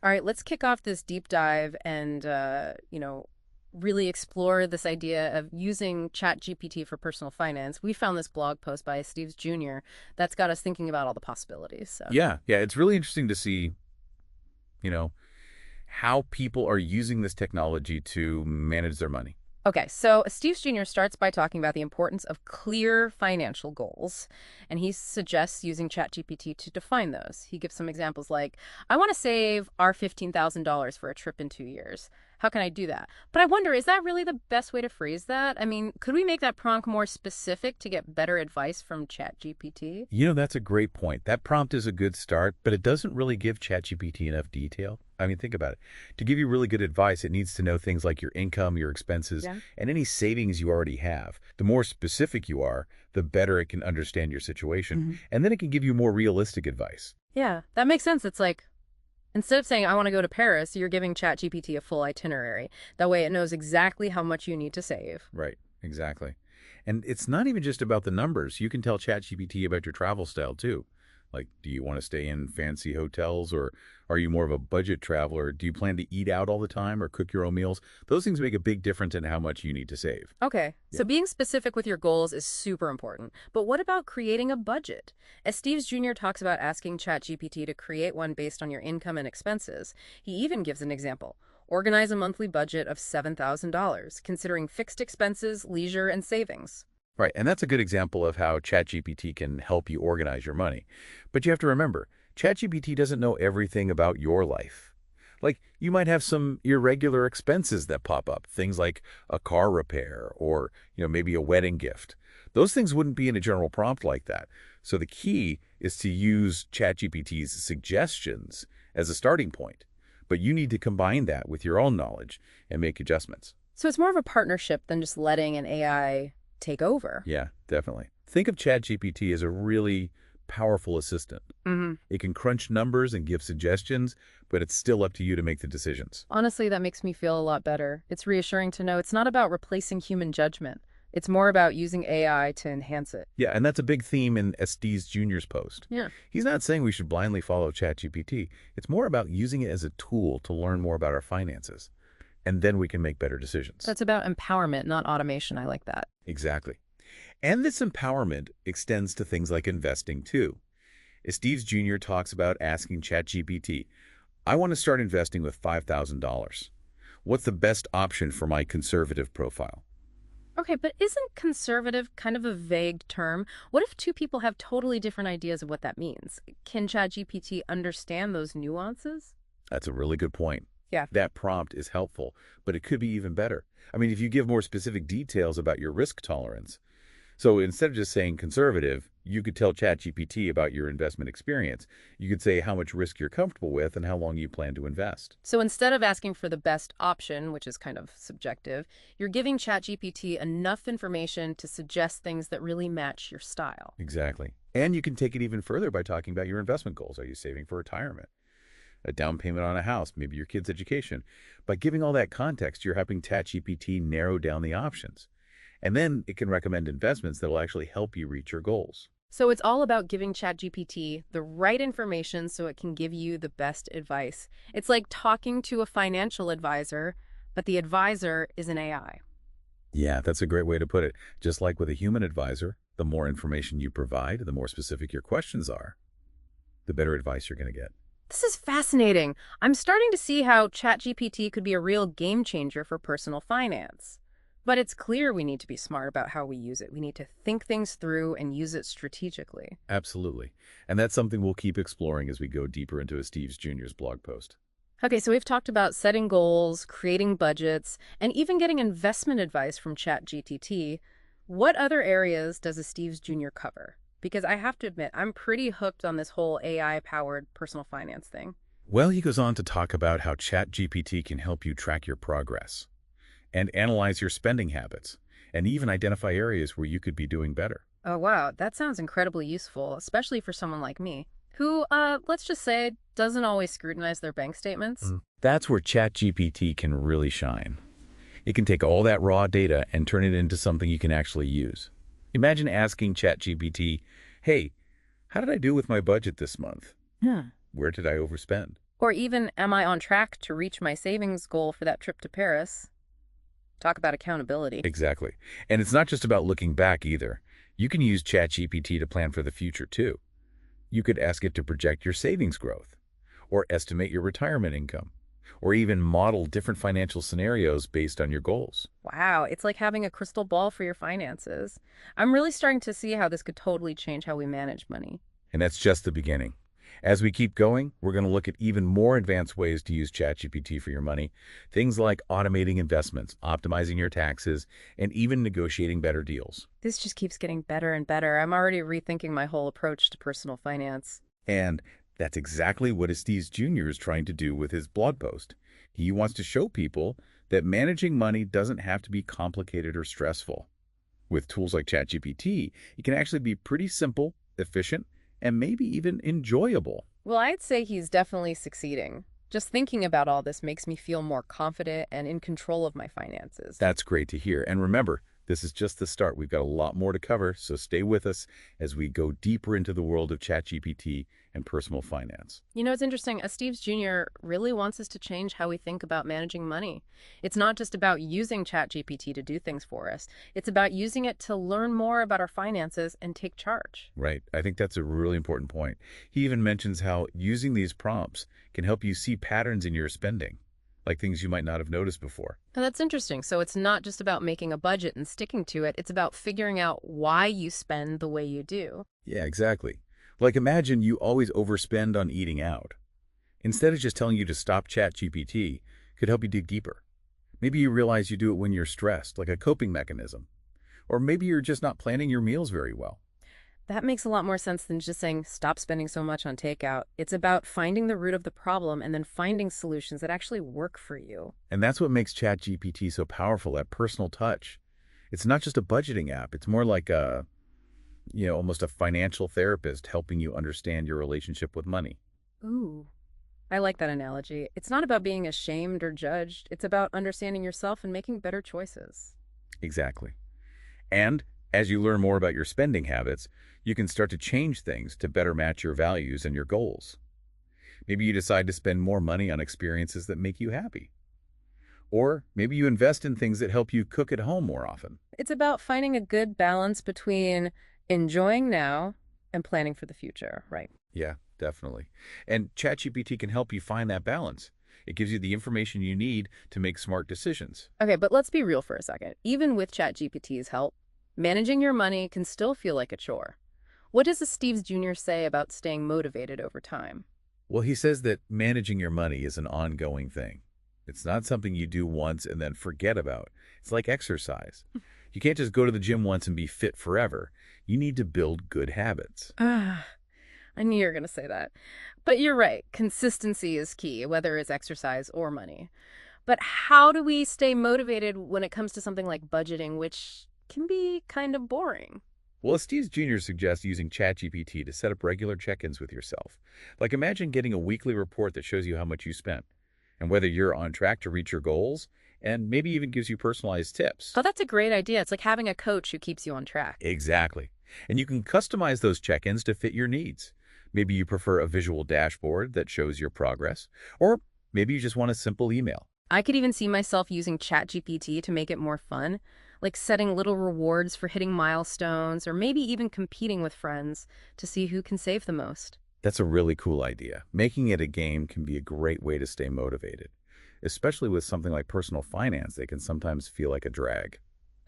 All right, let's kick off this deep dive and, really explore this idea of using ChatGPT for personal finance. We found this blog post by Steve Jr. that's got us thinking about all the possibilities. So, Yeah, it's really interesting to see, you know, how people are using this technology to manage their money. okay, so Steve Jr. starts by talking about the importance of clear financial goals, and he suggests using ChatGPT to define those. He gives some examples like, I want to save our $15,000 for a trip in 2 years. How can I do that? But I wonder, is that really the best way to phrase that? I mean, could we make that prompt more specific to get better advice from ChatGPT? That's a great point. That prompt is a good start, but it doesn't really give ChatGPT enough detail. I mean, think about it. To give you really good advice, it needs to know things like your income, your expenses, Yeah. and any savings you already have. The more specific you are, the better it can understand your situation, Hmm. and then it can give you more realistic advice. Yeah, that makes sense. It's like, instead of saying, I want to go to Paris, you're giving ChatGPT a full itinerary. That way it knows exactly how much you need to save. Right, exactly. And it's not even just about the numbers. You can tell ChatGPT about your travel style too. Like, do you want to stay in fancy hotels, or are you more of a budget traveler? Do you plan to eat out all the time or cook your own meals? Those things make a big difference in how much you need to save. Okay, Yeah. so being specific with your goals is super important. But what about creating a budget? As Steve Jr. talks about asking ChatGPT to create one based on your income and expenses, he even gives an example. Organize a monthly budget of $7,000, considering fixed expenses, leisure, and savings. Right, and that's a good example of how ChatGPT can help you organize your money. But you have to remember, ChatGPT doesn't know everything about your life. Like, you might have some irregular expenses that pop up, things like a car repair or, maybe a wedding gift. Those things wouldn't be in a general prompt like that. So the key is to use ChatGPT's suggestions as a starting point. But you need to combine that with your own knowledge and make adjustments. So it's more of a partnership than just letting an AI take over. Yeah, definitely. Think of ChatGPT as a really powerful assistant. Hmm. It can crunch numbers and give suggestions, but it's still up to you to make the decisions. Honestly, that makes me feel a lot better. It's reassuring to know it's not about replacing human judgment. It's more about using AI to enhance it. Yeah, and that's a big theme in Estes Jr.'s post. Yeah. He's not saying we should blindly follow ChatGPT. It's more about using it as a tool to learn more about our finances, and then we can make better decisions. That's about empowerment, not automation. I like that. Exactly. And this empowerment extends to things like investing, too. Steve Jr. talks about asking ChatGPT, I want to start investing with $5,000. What's the best option for my conservative profile? Okay, but isn't conservative kind of a vague term? What if two people have totally different ideas of what that means? Can ChatGPT understand those nuances? That's a really good point. Yeah. That prompt is helpful, but it could be even better. I mean, if you give more specific details about your risk tolerance. So instead of just saying conservative, you could tell ChatGPT about your investment experience. You could say how much risk you're comfortable with and how long you plan to invest. So instead of asking for the best option, which is kind of subjective, you're giving ChatGPT enough information to suggest things that really match your style. Exactly. And you can take it even further by talking about your investment goals. Are you saving for retirement? A down payment on a house, maybe your kid's education. By giving all that context, you're helping ChatGPT narrow down the options. And then it can recommend investments that will actually help you reach your goals. So it's all about giving ChatGPT the right information so it can give you the best advice. It's like talking to a financial advisor, but the advisor is an AI. Yeah, that's a great way to put it. Just like with a human advisor, the more information you provide, the more specific your questions are, the better advice you're going to get. This is fascinating. I'm starting to see how ChatGPT could be a real game changer for personal finance. But it's clear we need to be smart about how we use it. We need to think things through and use it strategically. Absolutely. And that's something we'll keep exploring as we go deeper into Steve Jr.'s blog post. Okay, so we've talked about setting goals, creating budgets, and even getting investment advice from ChatGPT. What other areas does a Steve's Jr. cover? Because I have to admit, I'm pretty hooked on this whole AI-powered personal finance thing. Well, he goes on to talk about how ChatGPT can help you track your progress and analyze your spending habits, and even identify areas where you could be doing better. Oh, wow, that sounds incredibly useful, especially for someone like me, who, let's just say, doesn't always scrutinize their bank statements. That's where ChatGPT can really shine. It can take all that raw data and turn it into something you can actually use. Imagine asking ChatGPT, hey, how did I do with my budget this month? Hmm. Where did I overspend? Or even, am I on track to reach my savings goal for that trip to Paris? Talk about accountability. Exactly. And it's not just about looking back either. You can use ChatGPT to plan for the future too. You could ask it to project your savings growth, or estimate your retirement income, or even model different financial scenarios based on your goals. Wow, it's like having a crystal ball for your finances. I'm really starting to see how this could totally change how we manage money. And that's just the beginning. As we keep going, we're going to look at even more advanced ways to use ChatGPT for your money. Things like automating investments, optimizing your taxes, and even negotiating better deals. This just keeps getting better and better. I'm already rethinking my whole approach to personal finance. And that's exactly what Steve Jr. is trying to do with his blog post. He wants to show people that managing money doesn't have to be complicated or stressful. With tools like ChatGPT, it can actually be pretty simple, efficient, and maybe even enjoyable. Well, I'd say he's definitely succeeding. Just thinking about all this makes me feel more confident and in control of my finances. That's great to hear. And remember, this is just the start. We've got a lot more to cover, so stay with us as we go deeper into the world of ChatGPT and personal finance. You know, it's interesting. Steve Jr. really wants us to change how we think about managing money. It's not just about using ChatGPT to do things for us. It's about using it to learn more about our finances and take charge. Right. I think that's a really important point. He even mentions how using these prompts can help you see patterns in your spending, like things you might not have noticed before. And that's interesting. So it's not just about making a budget and sticking to it. It's about figuring out why you spend the way you do. Yeah, exactly. Like imagine you always overspend on eating out. Instead of just telling you to stop, ChatGPT could help you dig deeper. Maybe you realize you do it when you're stressed, like a coping mechanism. Or maybe you're just not planning your meals very well. That makes a lot more sense than just saying, stop spending so much on takeout. It's about finding the root of the problem and then finding solutions that actually work for you. And that's what makes ChatGPT so powerful, that personal touch. It's not just a budgeting app. It's more like almost a financial therapist helping you understand your relationship with money. Ooh, I like that analogy. It's not about being ashamed or judged. It's about understanding yourself and making better choices. Exactly. And as you learn more about your spending habits, you can start to change things to better match your values and your goals. Maybe you decide to spend more money on experiences that make you happy. Or maybe you invest in things that help you cook at home more often. It's about finding a good balance between enjoying now and planning for the future, right? Yeah, definitely. And ChatGPT can help you find that balance. It gives you the information you need to make smart decisions. Okay, but let's be real for a second. Even with ChatGPT's help, managing your money can still feel like a chore. What does the Steve Jr. say about staying motivated over time? Well, he says that managing your money is an ongoing thing. It's not something you do once and then forget about. It's like exercise. You can't just go to the gym once and be fit forever. You need to build good habits. Ah, I knew you were going to say that. But you're right. Consistency is key, whether it's exercise or money. But how do we stay motivated when it comes to something like budgeting, which can be kind of boring? Well, Steve Jr. suggests using ChatGPT to set up regular check-ins with yourself. Like imagine getting a weekly report that shows you how much you spent and whether you're on track to reach your goals, and maybe even gives you personalized tips. Oh, that's a great idea. It's like having a coach who keeps you on track. Exactly. And you can customize those check-ins to fit your needs. Maybe you prefer a visual dashboard that shows your progress, or maybe you just want a simple email. I could even see myself using ChatGPT to make it more fun, like setting little rewards for hitting milestones, or maybe even competing with friends to see who can save the most. That's a really cool idea. Making it a game can be a great way to stay motivated, especially with something like personal finance. They can sometimes feel like a drag.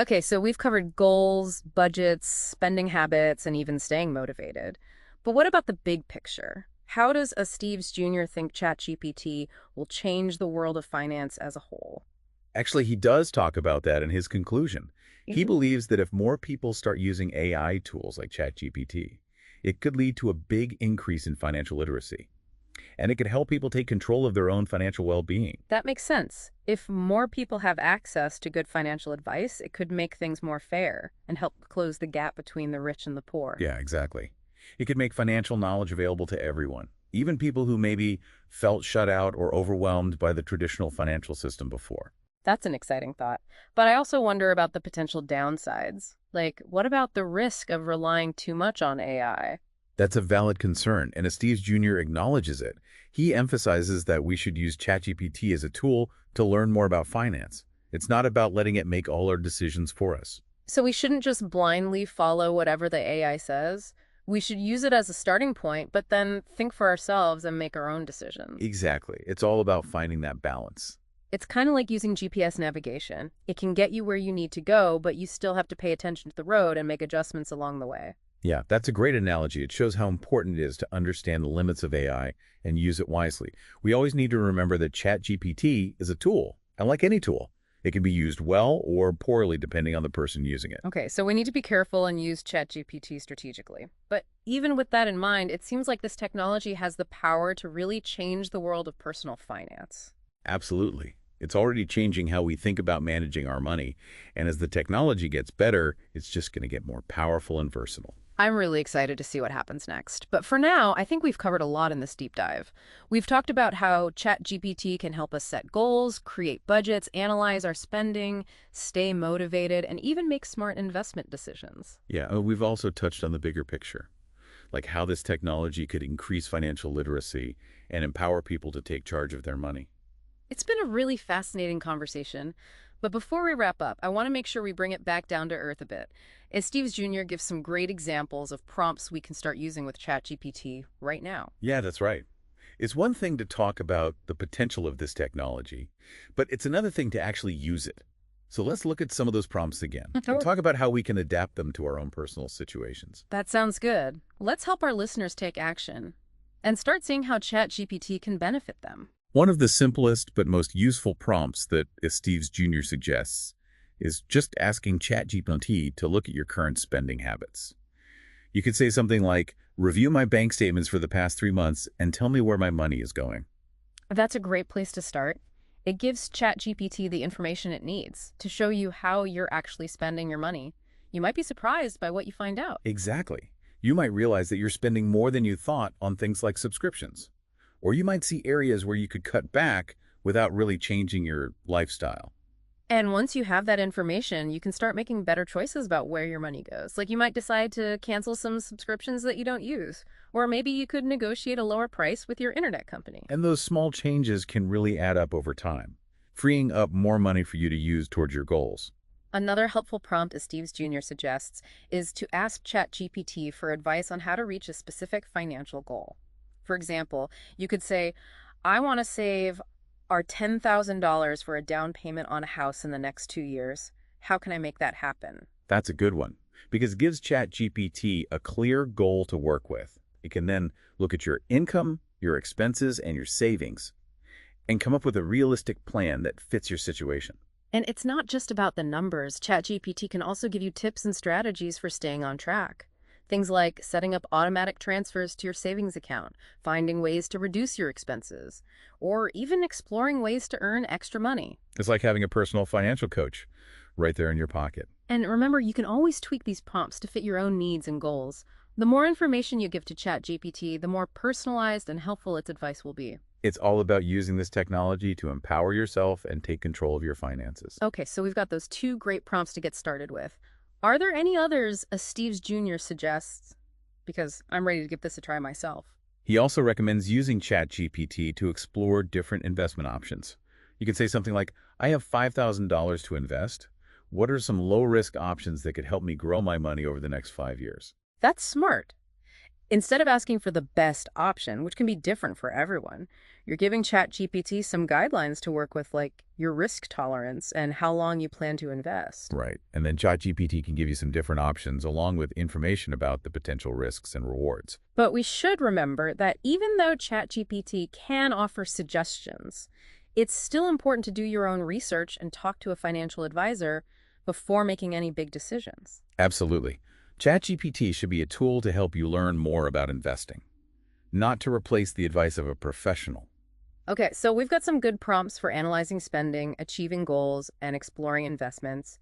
Okay, so we've covered goals, budgets, spending habits, and even staying motivated. But what about the big picture? How does a Steves Jr. think ChatGPT will change the world of finance as a whole? Actually, he does talk about that in his conclusion. He believes that if more people start using AI tools like ChatGPT, it could lead to a big increase in financial literacy. And it could help people take control of their own financial well-being. That makes sense. If more people have access to good financial advice, it could make things more fair and help close the gap between the rich and the poor. Yeah, exactly. It could make financial knowledge available to everyone, even people who maybe felt shut out or overwhelmed by the traditional financial system before. That's an exciting thought. But I also wonder about the potential downsides. Like, what about the risk of relying too much on AI? That's a valid concern, and as Steve Jr. acknowledges it, He emphasizes that we should use ChatGPT as a tool to learn more about finance. It's not about letting it make all our decisions for us. So we shouldn't just blindly follow whatever the AI says. We should use it as a starting point, but then think for ourselves and make our own decisions. Exactly. It's all about finding that balance. It's kind of like using GPS navigation. It can get you where you need to go, but you still have to pay attention to the road and make adjustments along the way. Yeah, that's a great analogy. It shows how important it is to understand the limits of AI and use it wisely. We always need to remember that ChatGPT is a tool, and like any tool, it can be used well or poorly depending on the person using it. Okay, so we need to be careful and use ChatGPT strategically. But even with that in mind, it seems like this technology has the power to really change the world of personal finance. Absolutely. It's already changing how we think about managing our money, and as the technology gets better, it's just going to get more powerful and versatile. I'm really excited to see what happens next. But for now, I think we've covered a lot in this deep dive. We've talked about how ChatGPT can help us set goals, create budgets, analyze our spending, stay motivated, and even make smart investment decisions. Yeah, we've also touched on the bigger picture, like how this technology could increase financial literacy and empower people to take charge of their money. It's been a really fascinating conversation. But before we wrap up, I want to make sure we bring it back down to earth a bit. As Steve Jr. gives some great examples of prompts we can start using with ChatGPT right now. Yeah, that's right. It's one thing to talk about the potential of this technology, but it's another thing to actually use it. So let's look at some of those prompts again and talk about how we can adapt them to our own personal situations. That sounds good. Let's help our listeners take action and start seeing how ChatGPT can benefit them. One of the simplest but most useful prompts that Steve Jr. suggests is just asking ChatGPT to look at your current spending habits. You could say something like, review my bank statements for the past 3 months and tell me where my money is going. That's a great place to start. It gives ChatGPT the information it needs to show you how you're actually spending your money. You might be surprised by what you find out. Exactly. You might realize that you're spending more than you thought on things like subscriptions. Or you might see areas where you could cut back without really changing your lifestyle. And once you have that information, you can start making better choices about where your money goes. Like you might decide to cancel some subscriptions that you don't use, or maybe you could negotiate a lower price with your internet company. And those small changes can really add up over time, freeing up more money for you to use towards your goals. Another helpful prompt, as Steve Jr. suggests, is to ask ChatGPT for advice on how to reach a specific financial goal. For example, you could say, I want to save our $10,000 for a down payment on a house in the next 2 years. How can I make that happen? That's a good one, because it gives ChatGPT a clear goal to work with. It can then look at your income, your expenses, and your savings, and come up with a realistic plan that fits your situation. And it's not just about the numbers. ChatGPT can also give you tips and strategies for staying on track. Things like setting up automatic transfers to your savings account, finding ways to reduce your expenses, or even exploring ways to earn extra money. It's like having a personal financial coach right there in your pocket. And remember, you can always tweak these prompts to fit your own needs and goals. The more information you give to ChatGPT, the more personalized and helpful its advice will be. It's all about using this technology to empower yourself and take control of your finances. Okay, so we've got those 2 great prompts to get started with. Are there any others, as Steve Jr. suggests? Because I'm ready to give this a try myself. He also recommends using ChatGPT to explore different investment options. You can say something like, I have $5,000 to invest. What are some low-risk options that could help me grow my money over the next 5 years? That's smart. Instead of asking for the best option, which can be different for everyone, you're giving ChatGPT some guidelines to work with, like your risk tolerance and how long you plan to invest. Right. And then ChatGPT can give you some different options along with information about the potential risks and rewards. But we should remember that even though ChatGPT can offer suggestions, it's still important to do your own research and talk to a financial advisor before making any big decisions. Absolutely. ChatGPT should be a tool to help you learn more about investing, not to replace the advice of a professional. Okay, so we've got some good prompts for analyzing spending, achieving goals, and exploring investments.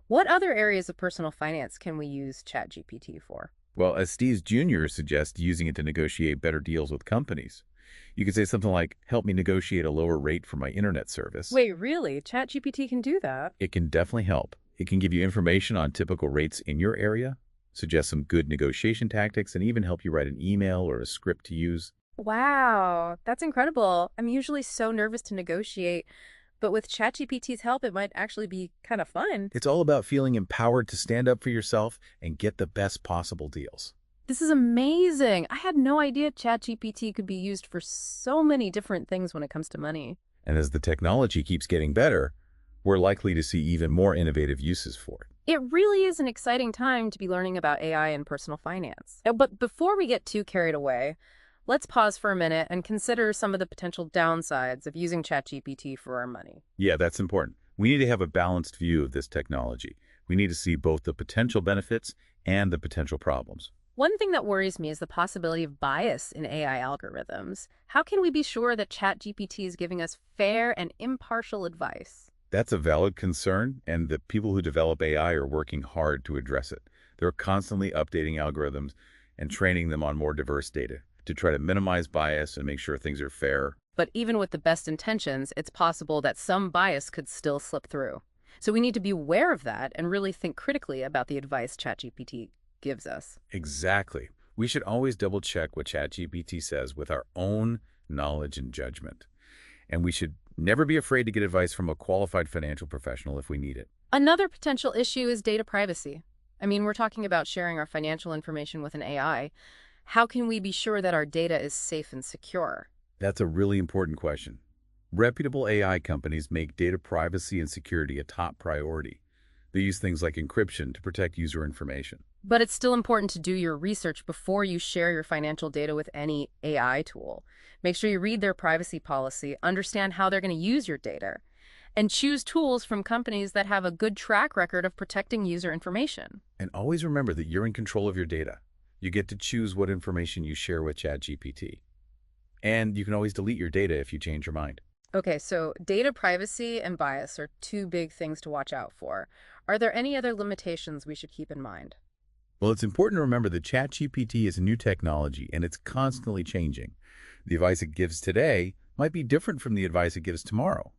What other areas of personal finance can we use ChatGPT for? Well, as Steve Jr. suggests, using it to negotiate better deals with companies. You could say something like, help me negotiate a lower rate for my internet service. Wait, really? ChatGPT can do that? It can definitely help. It can give you information on typical rates in your area, suggest some good negotiation tactics, and even help you write an email or a script to use. Wow, that's incredible. I'm usually so nervous to negotiate, but with ChatGPT's help, it might actually be kind of fun. It's all about feeling empowered to stand up for yourself and get the best possible deals. This is amazing. I had no idea ChatGPT could be used for so many different things when it comes to money. And as the technology keeps getting better, we're likely to see even more innovative uses for it. It really is an exciting time to be learning about AI and personal finance. But before we get too carried away, let's pause for a minute and consider some of the potential downsides of using ChatGPT for our money. Yeah, that's important. We need to have a balanced view of this technology. We need to see both the potential benefits and the potential problems. One thing that worries me is the possibility of bias in AI algorithms. How can we be sure that ChatGPT is giving us fair and impartial advice? That's a valid concern, and the people who develop AI are working hard to address it. They're constantly updating algorithms and training them on more diverse data to try to minimize bias and make sure things are fair. But even with the best intentions, it's possible that some bias could still slip through. So we need to be aware of that and really think critically about the advice ChatGPT gives us. Exactly. We should always double-check what ChatGPT says with our own knowledge and judgment. And we should never be afraid to get advice from a qualified financial professional if we need it. Another potential issue is data privacy. I mean, we're talking about sharing our financial information with an AI. How can we be sure that our data is safe and secure? That's a really important question. Reputable AI companies make data privacy and security a top priority. They use things like encryption to protect user information. But it's still important to do your research before you share your financial data with any AI tool. Make sure you read their privacy policy, understand how they're going to use your data, and choose tools from companies that have a good track record of protecting user information. And always remember that you're in control of your data. You get to choose what information you share with ChatGPT. And you can always delete your data if you change your mind. Okay, so data privacy and bias are two big things to watch out for. Are there any other limitations we should keep in mind? Well, it's important to remember that ChatGPT is a new technology and it's constantly changing. The advice it gives today might be different from the advice it gives tomorrow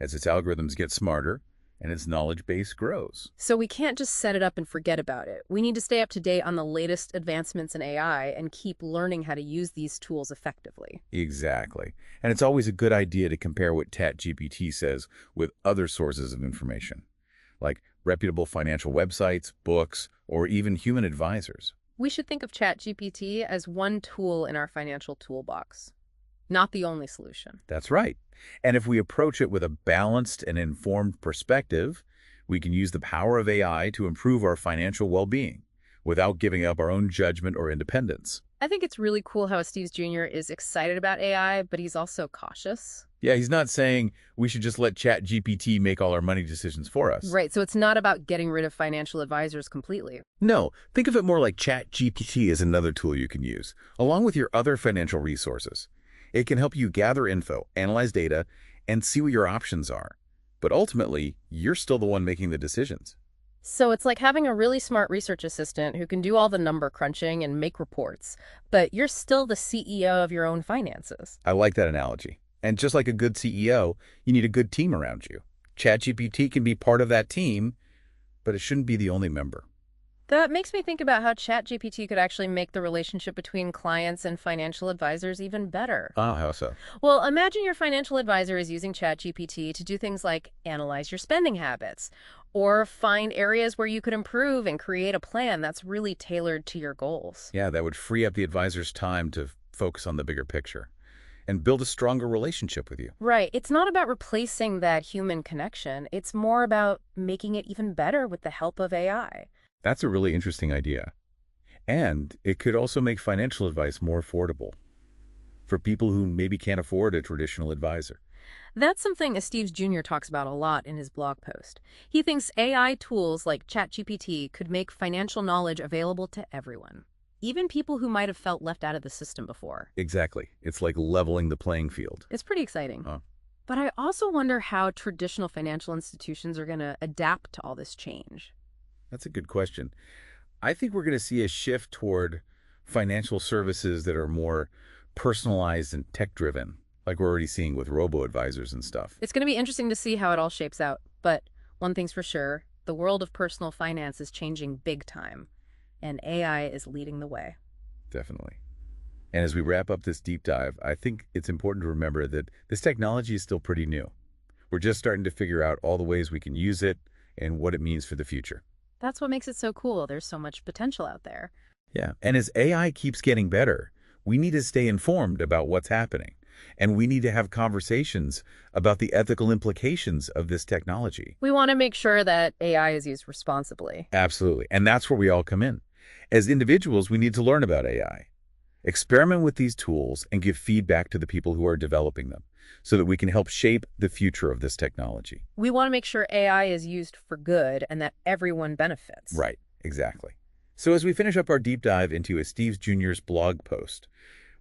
as its algorithms get smarter and its knowledge base grows. So we can't just set it up and forget about it. We need to stay up to date on the latest advancements in AI and keep learning how to use these tools effectively. Exactly. And it's always a good idea to compare what ChatGPT says with other sources of information, like reputable financial websites, books, or even human advisors. We should think of ChatGPT as one tool in our financial toolbox, not the only solution. That's right. And if we approach it with a balanced and informed perspective, we can use the power of AI to improve our financial well-being without giving up our own judgment or independence. I think it's really cool how Steve Jr. is excited about AI, but he's also cautious. Yeah, he's not saying we should just let ChatGPT make all our money decisions for us. Right, so it's not about getting rid of financial advisors completely. No, think of it more like ChatGPT is another tool you can use, along with your other financial resources. It can help you gather info, analyze data, and see what your options are. But ultimately, you're still the one making the decisions. So it's like having a really smart research assistant who can do all the number crunching and make reports, but you're still the CEO of your own finances. I like that analogy. And just like a good CEO, you need a good team around you. ChatGPT can be part of that team, but it shouldn't be the only member. That makes me think about how ChatGPT could actually make the relationship between clients and financial advisors even better. Oh, how so? Well, imagine your financial advisor is using ChatGPT to do things like analyze your spending habits or find areas where you could improve and create a plan that's really tailored to your goals. Yeah, that would free up the advisor's time to focus on the bigger picture and build a stronger relationship with you. Right. It's not about replacing that human connection. It's more about making it even better with the help of AI. That's a really interesting idea. And it could also make financial advice more affordable for people who maybe can't afford a traditional advisor. That's something Steve Jr. talks about a lot in his blog post. He thinks AI tools like ChatGPT could make financial knowledge available to everyone, even people who might have felt left out of the system before. Exactly. It's like leveling the playing field. It's pretty exciting. Huh. But I also wonder how traditional financial institutions are going to adapt to all this change. That's a good question. I think we're going to see a shift toward financial services that are more personalized and tech-driven, like we're already seeing with robo-advisors and stuff. It's going to be interesting to see how it all shapes out. But one thing's for sure, the world of personal finance is changing big time, and AI is leading the way. Definitely. And as we wrap up this deep dive, I think it's important to remember that this technology is still pretty new. We're just starting to figure out all the ways we can use it and what it means for the future. That's what makes it so cool. There's so much potential out there. Yeah. And as AI keeps getting better, we need to stay informed about what's happening. And we need to have conversations about the ethical implications of this technology. We want to make sure that AI is used responsibly. Absolutely. And that's where we all come in. As individuals, we need to learn about AI, experiment with these tools, and give feedback to the people who are developing them so that we can help shape the future of this technology. We want to make sure AI is used for good and that everyone benefits. Right, exactly. So as we finish up our deep dive into Steve Jr.'s blog post,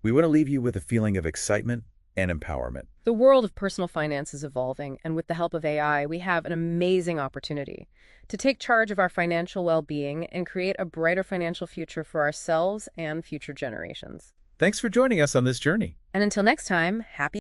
we want to leave you with a feeling of excitement and empowerment. The world of personal finance is evolving, and with the help of AI, we have an amazing opportunity to take charge of our financial well-being and create a brighter financial future for ourselves and future generations. Thanks for joining us on this journey. And until next time, happy